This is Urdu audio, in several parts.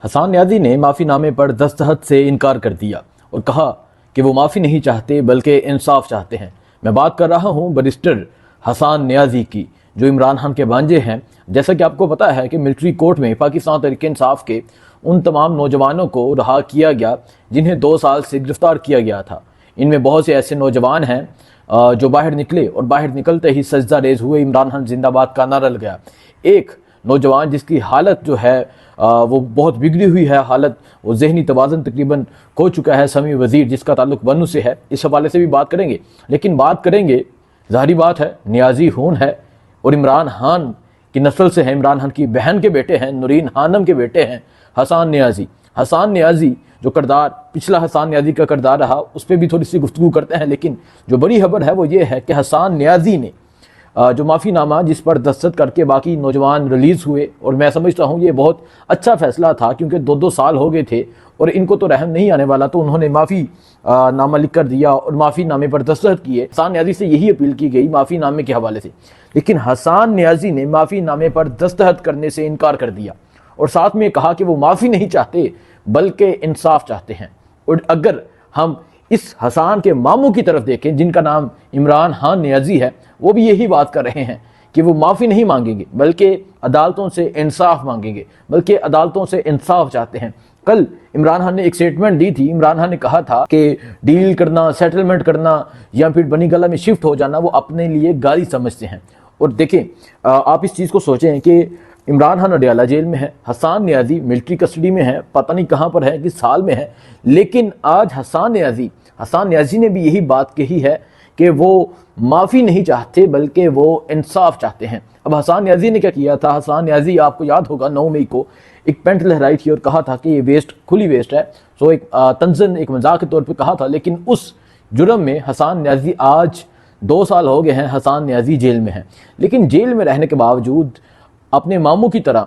حسان نیازی نے معافی نامے پر دستخط سے انکار کر دیا اور کہا کہ وہ معافی نہیں چاہتے بلکہ انصاف چاہتے ہیں۔ میں بات کر رہا ہوں بیرسٹر حسان نیازی کی، جو عمران خان کے بھانجے ہیں۔ جیسا کہ آپ کو پتا ہے کہ ملٹری کورٹ میں پاکستان تحریک انصاف کے ان تمام نوجوانوں کو رہا کیا گیا جنہیں 2 سال سے گرفتار کیا گیا تھا۔ ان میں بہت سے ایسے نوجوان ہیں جو باہر نکلے اور باہر نکلتے ہی سجدہ ریز ہوئے، عمران خان زندہ باد کا نعرہ لگایا۔ ایک نوجوان جس کی حالت جو ہے وہ بہت بگڑی ہوئی ہے، حالت وہ ذہنی توازن تقریباً کھو چکا ہے، سمیع وزیر، جس کا تعلق بنو سے ہے، اس حوالے سے بھی بات کریں گے۔ لیکن بات کریں گے، ظاہری بات ہے، نیازی خون ہے اور عمران خان کی نسل سے ہیں، عمران خان کی بہن کے بیٹے ہیں، نورین خانم کے بیٹے ہیں حسان نیازی۔ حسان نیازی جو کردار پچھلا حسان نیازی کا کردار رہا، اس پہ بھی تھوڑی سی گفتگو کرتے ہیں، لیکن جو بڑی خبر ہے وہ یہ ہے کہ حسان نیازی نے جو معافی نامہ جس پر دستخط کر کے باقی نوجوان ریلیز ہوئے، اور میں سمجھتا ہوں یہ بہت اچھا فیصلہ تھا، کیونکہ 2 سال ہو گئے تھے اور ان کو تو رحم نہیں آنے والا، تو انہوں نے معافی نامہ لکھ کر دیا اور معافی نامے پر دستخط کیے۔ حسان نیازی سے یہی اپیل کی گئی معافی نامے کے حوالے سے، لیکن حسان نیازی نے معافی نامے پر دستخط کرنے سے انکار کر دیا اور ساتھ میں کہا کہ وہ معافی نہیں چاہتے بلکہ انصاف چاہتے ہیں۔ اور اگر ہم اس حسان کے ماموں کی طرف دیکھیں، جن کا نام عمران خان نیازی ہے، وہ بھی یہی بات کر رہے ہیں کہ وہ معافی نہیں مانگیں گے بلکہ عدالتوں سے انصاف مانگیں گے، بلکہ عدالتوں سے انصاف چاہتے ہیں۔ کل عمران خان نے ایک سٹیٹمنٹ دی تھی، عمران خان نے کہا تھا کہ ڈیل کرنا، سیٹلمنٹ کرنا یا پھر بنی گلہ میں شفٹ ہو جانا وہ اپنے لیے گالی سمجھتے ہیں۔ اور دیکھیں، آپ اس چیز کو سوچیں کہ عمران خان اڈیالہ جیل میں ہے، حسان نیازی ملٹری کسٹڈی میں ہے، پتہ نہیں کہاں پر ہے، کس سال میں ہے، لیکن آج حسان نیازی نے بھی یہی بات کہی ہے کہ وہ معافی نہیں چاہتے بلکہ وہ انصاف چاہتے ہیں۔ اب حسان نیازی نے کیا کیا تھا؟ حسان نیازی، آپ کو یاد ہوگا، 9 مئی کو ایک پینٹ لہرائی تھی اور کہا تھا کہ یہ ویسٹ کھلی ویسٹ ہے، سو ایک تنزن، ایک مذاق کے طور پہ کہا تھا، لیکن اس جرم میں حسان نیازی آج 2 سال ہو گئے ہیں، حسان نیازی جیل میں ہیں۔ لیکن جیل میں رہنے کے باوجود اپنے ماموں کی طرح،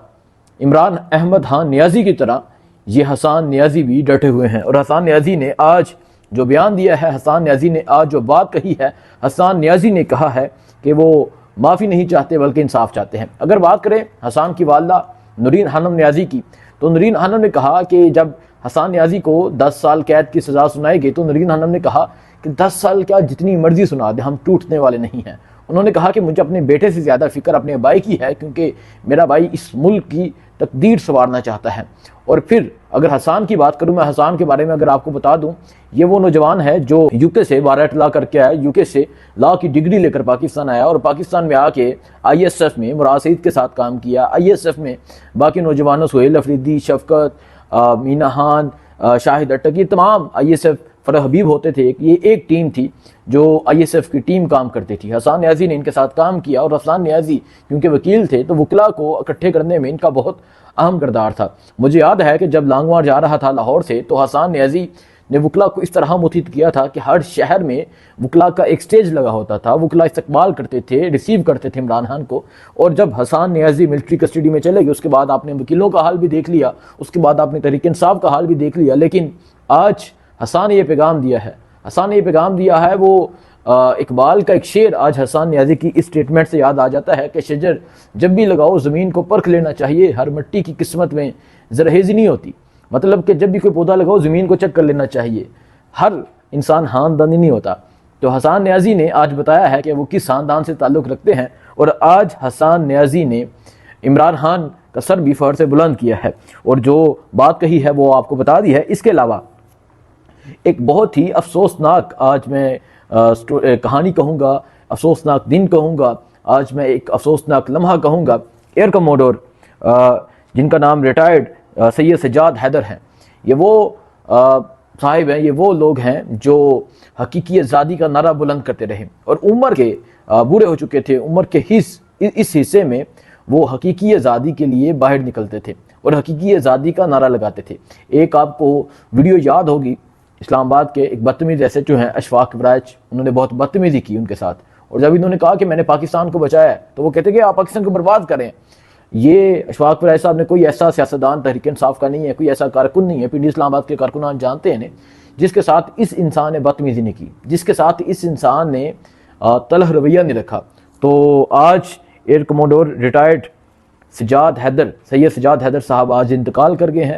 عمران احمد خان نیازی کی طرح، یہ حسان نیازی بھی ڈٹے ہوئے ہیں۔ اور حسان نیازی نے آج جو بیان دیا ہے، حسان نیازی نے آج جو بات کہی ہے، حسان نیازی نے کہا ہے کہ وہ معافی نہیں چاہتے بلکہ انصاف چاہتے ہیں۔ اگر بات کریں حسان کی والدہ نورین خانم نیازی کی، تو نورین خانم نے کہا کہ جب حسان نیازی کو 10 سال قید کی سزا سنائی گئی تو نورین خانم نے کہا کہ 10 سال کیا، جتنی مرضی سنا دے، ہم ٹوٹنے والے نہیں ہیں۔ انہوں نے کہا کہ مجھے اپنے بیٹے سے زیادہ فکر اپنے بھائی کی ہے، کیونکہ میرا بھائی اس ملک کی تقدیر سنوارنا چاہتا ہے۔ اور پھر اگر حسان کی بات کروں، میں حسان کے بارے میں اگر آپ کو بتا دوں، یہ وہ نوجوان ہے جو UK سے بارٹ لا کر کے آیا، UK سے لا کی ڈگری لے کر پاکستان آیا اور پاکستان میں آ کے ISF میں مراد سعید کے ساتھ کام کیا۔ ISF میں باقی نوجوانوں، سہیل افریدی، شفقت، مینا خان، شاہد اٹک، یہ تمام ISF، فرح حبیب ہوتے تھے، یہ ایک ٹیم تھی جو ISF کی ٹیم کام کرتی تھی۔ حسان نیازی نے ان کے ساتھ کام کیا اور حسان نیازی کیونکہ وکیل تھے تو وکلا کو اکٹھے کرنے میں ان کا بہت اہم کردار تھا۔ مجھے یاد ہے کہ جب لانگوار جا رہا تھا لاہور سے، تو حسان نیازی نے وکلا کو اس طرح متحد کیا تھا کہ ہر شہر میں وکلا کا ایک سٹیج لگا ہوتا تھا، وکلا استقبال کرتے تھے، ریسیو کرتے تھے عمران خان کو۔ اور جب حسان نیازی ملٹری کسٹڈی میں چلے گئے، اس کے بعد آپ نے وکیلوں کا حال بھی دیکھ لیا، اس کے بعد آپ نے تحریک انصاف کا حال بھی دیکھ لیا، لیکن آج حسان نے یہ پیغام دیا ہے، وہ اقبال کا ایک شعر آج حسان نیازی کی اس سٹیٹمنٹ سے یاد آ جاتا ہے کہ شجر جب بھی لگاؤ زمین کو پرکھ لینا چاہیے، ہر مٹی کی قسمت میں زرہیزی نہیں ہوتی۔ مطلب کہ جب بھی کوئی پودا لگاؤ زمین کو چیک کر لینا چاہیے، ہر انسان خاندانی نہیں ہوتا۔ تو حسان نیازی نے آج بتایا ہے کہ وہ کس خاندان سے تعلق رکھتے ہیں، اور آج حسان نیازی نے عمران خان کا سر بھی فخر سے بلند کیا ہے اور جو بات کہی ہے وہ آپ کو بتا دی ہے۔ اس کے علاوہ ایک بہت ہی افسوسناک، آج میں کہانی کہوں گا، افسوسناک دن کہوں گا، آج میں ایک افسوسناک لمحہ کہوں گا۔ ایئر کموڈور جن کا نام ریٹائرڈ سید سجاد حیدر ہیں، یہ وہ صاحب ہیں، یہ وہ لوگ ہیں جو حقیقی آزادی کا نعرہ بلند کرتے رہے اور عمر کے بوڑھے ہو چکے تھے، عمر کے اس حصے میں وہ حقیقی آزادی کے لیے باہر نکلتے تھے اور حقیقی آزادی کا نعرہ لگاتے تھے۔ ایک آپ کو ویڈیو یاد ہوگی، اسلام آباد کے ایک بدتمیز ایس ایچ او ہیں اشفاق ابراج، انہوں نے بہت بدتمیزی کی ان کے ساتھ، اور جب انہوں نے کہا کہ میں نے پاکستان کو بچایا ہے تو وہ کہتے کہ آپ پاکستان کو برباد کریں۔ یہ اشفاق ابراج صاحب نے کوئی ایسا سیاستدان تحریک انصاف کا نہیں ہے، کوئی ایسا کارکن نہیں ہے، پنڈی اسلام آباد کے کارکنان جانتے ہیں جس کے ساتھ اس انسان نے بدتمیزی نہیں کی، جس کے ساتھ اس انسان نے تلخ رویہ نہیں رکھا۔ تو آج ایئر کموڈور ریٹائرڈ سید سجاد حیدر صاحب آج انتقال کر گئے ہیں۔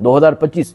2025